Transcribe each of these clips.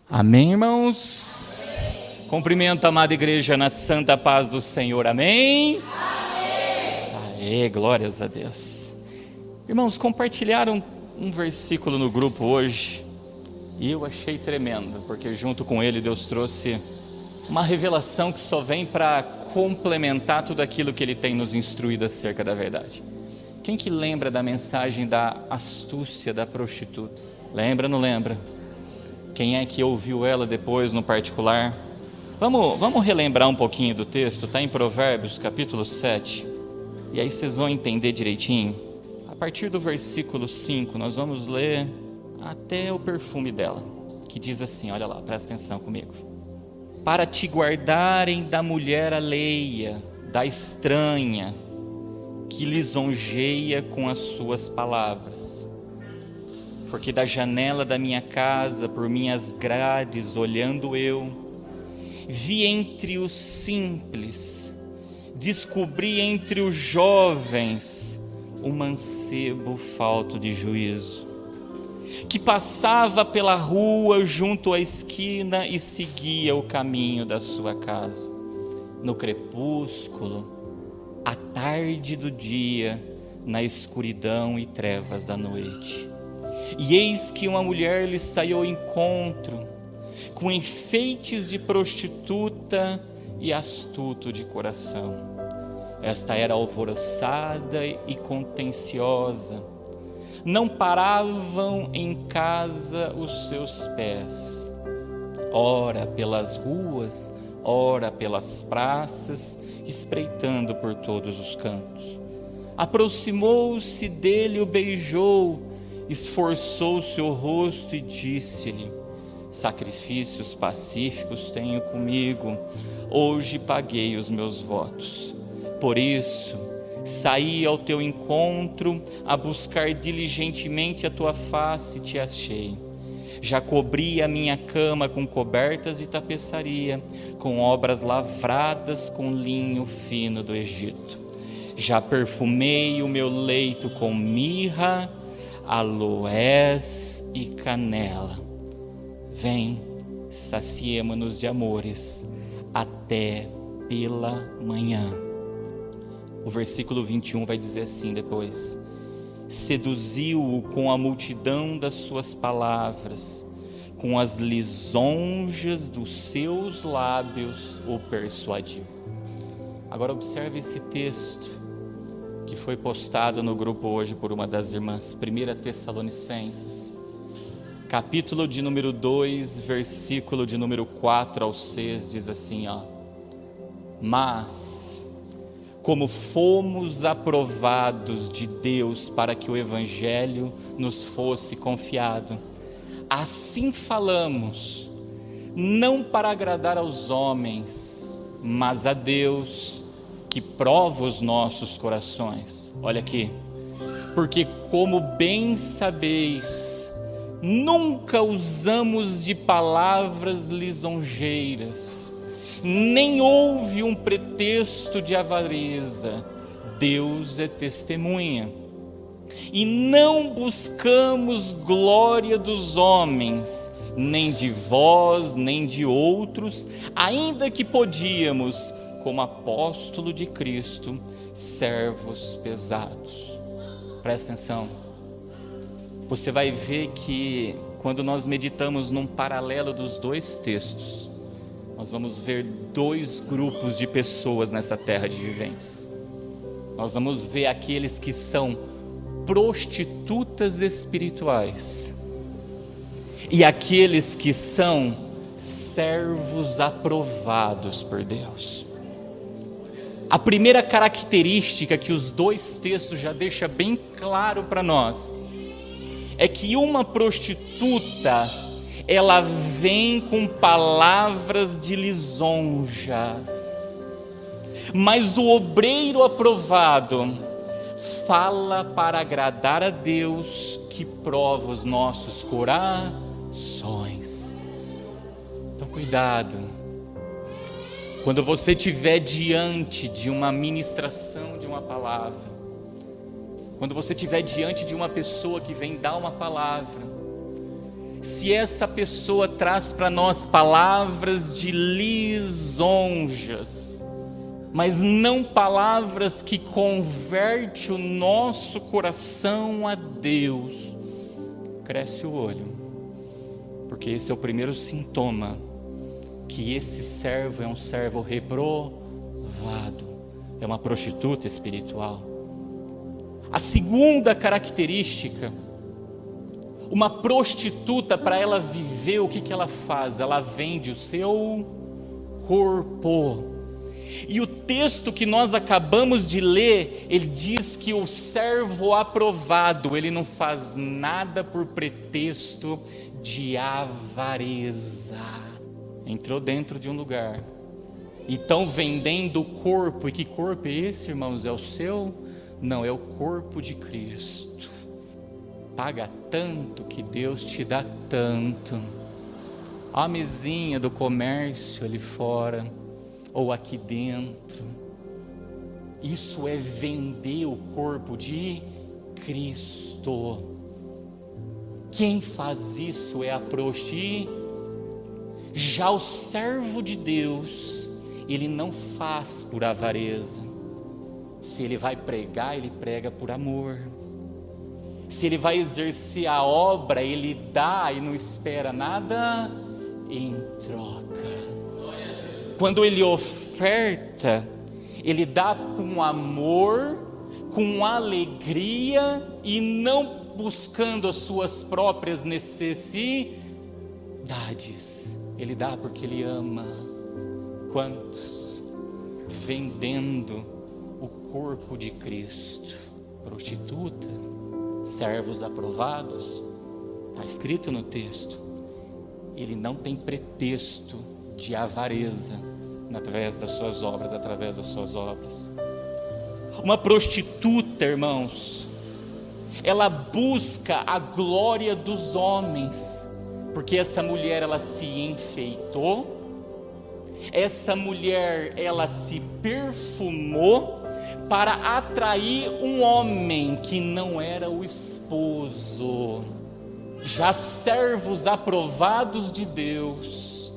Amém, irmãos? Cumprimento a amada igreja na santa paz do Senhor, amém? Aê, glórias a Deus. Irmãos, compartilharam um versículo no grupo hoje e eu achei tremendo, porque junto com ele Deus trouxe uma revelação que só vem para complementar tudo aquilo que ele tem nos instruído acerca da verdade. Quem que lembra da mensagem da astúcia da prostituta? Lembra, não lembra? Quem é que ouviu ela depois no particular? Vamos relembrar um pouquinho do texto, está em Provérbios capítulo 7, e aí vocês vão entender direitinho. A partir do versículo 5, nós vamos ler até o perfume dela, que diz assim, olha lá, presta atenção comigo. Para te guardarem da mulher alheia, da estranha, que lisonjeia com as suas palavras. Porque da janela da minha casa, por minhas grades, olhando eu, vi entre os simples, descobri entre os jovens, um mancebo falto de juízo, que passava pela rua junto à esquina e seguia o caminho da sua casa. No crepúsculo, à tarde do dia, na escuridão e trevas da noite. E eis que uma mulher lhe saiu ao encontro, com enfeites de prostituta e astuto de coração. Esta era alvoroçada e contenciosa. Não paravam em casa os seus pés. Ora pelas ruas, ora pelas praças, espreitando por todos os cantos. Aproximou-se dele, o beijou, esforçou seu rosto e disse-lhe: sacrifícios pacíficos tenho comigo, hoje paguei os meus votos. Por isso, saí ao teu encontro, a buscar diligentemente a tua face, e te achei. Já cobri a minha cama com cobertas de tapeçaria, com obras lavradas com linho fino do Egito. Já perfumei o meu leito com mirra, aloés e canela. Vem, saciemo-nos de amores até pela manhã. O versículo 21 vai dizer assim depois: seduziu-o com a multidão das suas palavras, com as lisonjas dos seus lábios o persuadiu. Agora observe esse texto que foi postado no grupo hoje por uma das irmãs, 1 Tessalonicenses, capítulo de número 2, versículo de número 4 ao 6, diz assim, ó: mas, como fomos aprovados de Deus para que o Evangelho nos fosse confiado, assim falamos, não para agradar aos homens, mas a Deus, que prova os nossos corações. Olha aqui, porque como bem sabeis, nunca usamos de palavras lisonjeiras, nem houve um pretexto de avareza. Deus é testemunha. E não buscamos glória dos homens, nem de vós, nem de outros, ainda que podíamos, como apóstolo de Cristo, servos pesados. Presta atenção. Você vai ver que quando nós meditamos num paralelo dos dois textos, nós vamos ver dois grupos de pessoas nessa terra de viventes. Nós vamos ver aqueles que são prostitutas espirituais e aqueles que são servos aprovados por Deus. A primeira característica que os dois textos já deixam bem claro para nós é que uma prostituta, ela vem com palavras de lisonjas, mas o obreiro aprovado fala para agradar a Deus, que prova os nossos corações. Então cuidado, quando você estiver diante de uma ministração de uma palavra, quando você estiver diante de uma pessoa que vem dar uma palavra, se essa pessoa traz para nós palavras de lisonjas, mas não palavras que converte o nosso coração a Deus, cresce o olho, porque esse é o primeiro sintoma que esse servo é um servo reprovado, é uma prostituta espiritual. A segunda característica, uma prostituta, para ela viver, o que ela faz? Ela vende o seu corpo. E o texto que nós acabamos de ler, ele diz que o servo aprovado, ele não faz nada por pretexto de avareza. Entrou dentro de um lugar e estão vendendo o corpo. E que corpo é esse, irmãos? É o seu? Não, é o corpo de Cristo. Paga tanto que Deus te dá tanto. A mesinha do comércio ali fora ou aqui dentro, isso é vender o corpo de Cristo. Quem faz isso é a prostituta. Já o servo de Deus, ele não faz por avareza. Se ele vai pregar, ele prega por amor. Se ele vai exercer a obra, ele dá e não espera nada em troca. Quando ele oferta, ele dá com amor, com alegria e não buscando as suas próprias necessidades. Ele dá porque ele ama. Quantos? Vendendo o corpo de Cristo. Prostituta, servos aprovados, está escrito no texto. Ele não tem pretexto de avareza através das suas obras, Uma prostituta, irmãos, ela busca a glória dos homens, porque essa mulher, ela se enfeitou, essa mulher, ela se perfumou para atrair um homem que não era o esposo. Já servos aprovados de Deus,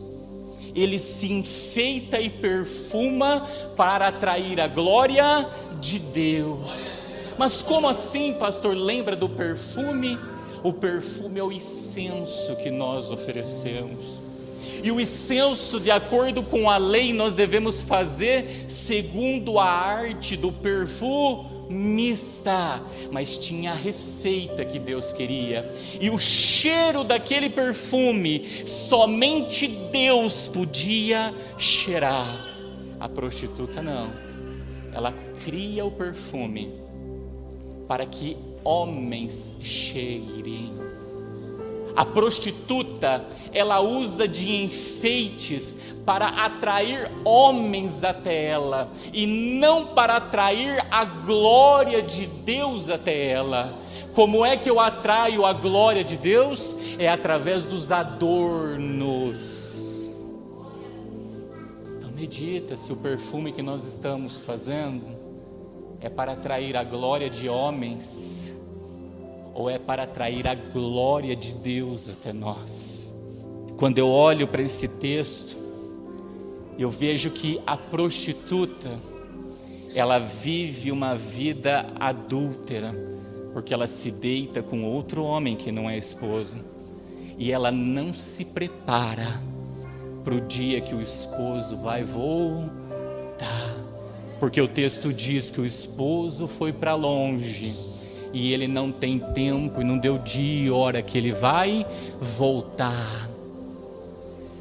ele se enfeita e perfuma para atrair a glória de Deus. Mas como assim, pastor? Lembra do perfume? O perfume é o incenso que nós oferecemos. E o incenso, de acordo com a lei, nós devemos fazer segundo a arte do perfumista. Mas tinha a receita que Deus queria. E o cheiro daquele perfume, somente Deus podia cheirar. A prostituta não. Ela cria o perfume para que homens cheirem. A prostituta, ela usa de enfeites para atrair homens até ela, e não para atrair a glória de Deus até ela. Como é que eu atraio a glória de Deus? É através dos adornos. Então medita se o perfume que nós estamos fazendo é para atrair a glória de homens, ou é para atrair a glória de Deus até nós. Quando eu olho para esse texto, eu vejo que a prostituta, ela vive uma vida adúltera, porque ela se deita com outro homem que não é esposo, e ela não se prepara para o dia que o esposo vai voltar, porque o texto diz que o esposo foi para longe, e ele não tem tempo, e não deu dia e hora que ele vai voltar.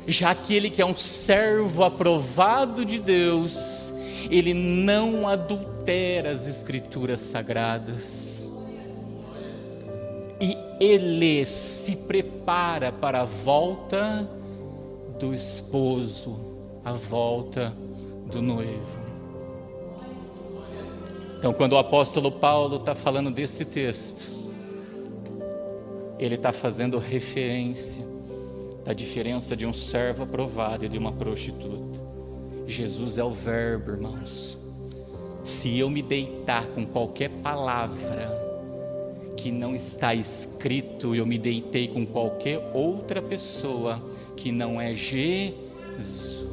Já aquele que é um servo aprovado de Deus, ele não adultera as escrituras sagradas, e ele se prepara para a volta do esposo, a volta do noivo. Então, quando o apóstolo Paulo está falando desse texto, ele está fazendo referência da diferença de um servo aprovado e de uma prostituta. Jesus é o verbo, irmãos. Se eu me deitar com qualquer palavra que que não está escrito: eu me deitei com qualquer outra pessoa que não é Jesus.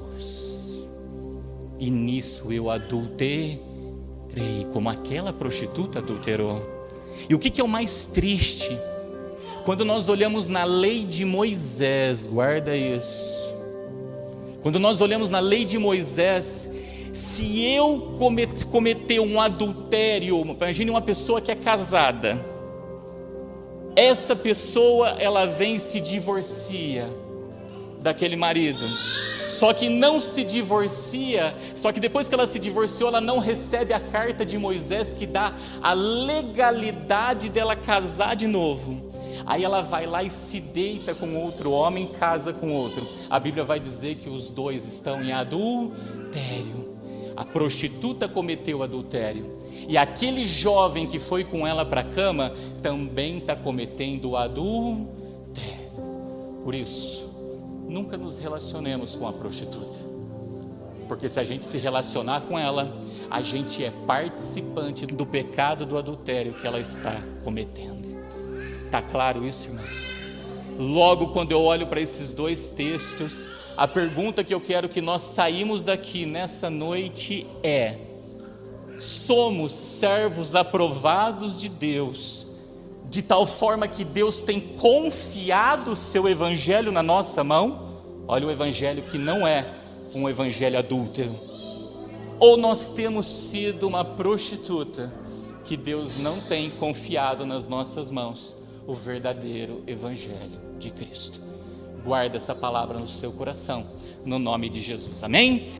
E nisso eu adulterei, como aquela prostituta adulterou. E o que é o mais triste? Quando nós olhamos na lei de Moisés, guarda isso. Quando nós olhamos na lei de Moisés, se eu cometer um adultério, imagine uma pessoa que é casada, essa pessoa, ela vem e se divorcia daquele marido, só que não se divorcia, só que depois que ela se divorciou, ela não recebe a carta de Moisés que dá a legalidade dela casar de novo. Aí ela vai lá e se deita com outro homem, casa com outro. A Bíblia vai dizer que os dois estão em adultério. A prostituta cometeu adultério, e aquele jovem que foi com ela para a cama também está cometendo adultério. Por isso, nunca nos relacionemos com a prostituta, porque se a gente se relacionar com ela, a gente é participante do pecado do adultério que ela está cometendo. Está claro isso, irmãos? Logo, quando eu olho para esses dois textos, a pergunta que eu quero que nós saímos daqui nessa noite é: somos servos aprovados de Deus, de tal forma que Deus tem confiado o seu evangelho na nossa mão? Olha, o evangelho que não é um evangelho adúltero. Ou nós temos sido uma prostituta que Deus não tem confiado nas nossas mãos o verdadeiro evangelho de Cristo? Guarda essa palavra no seu coração, no nome de Jesus, amém?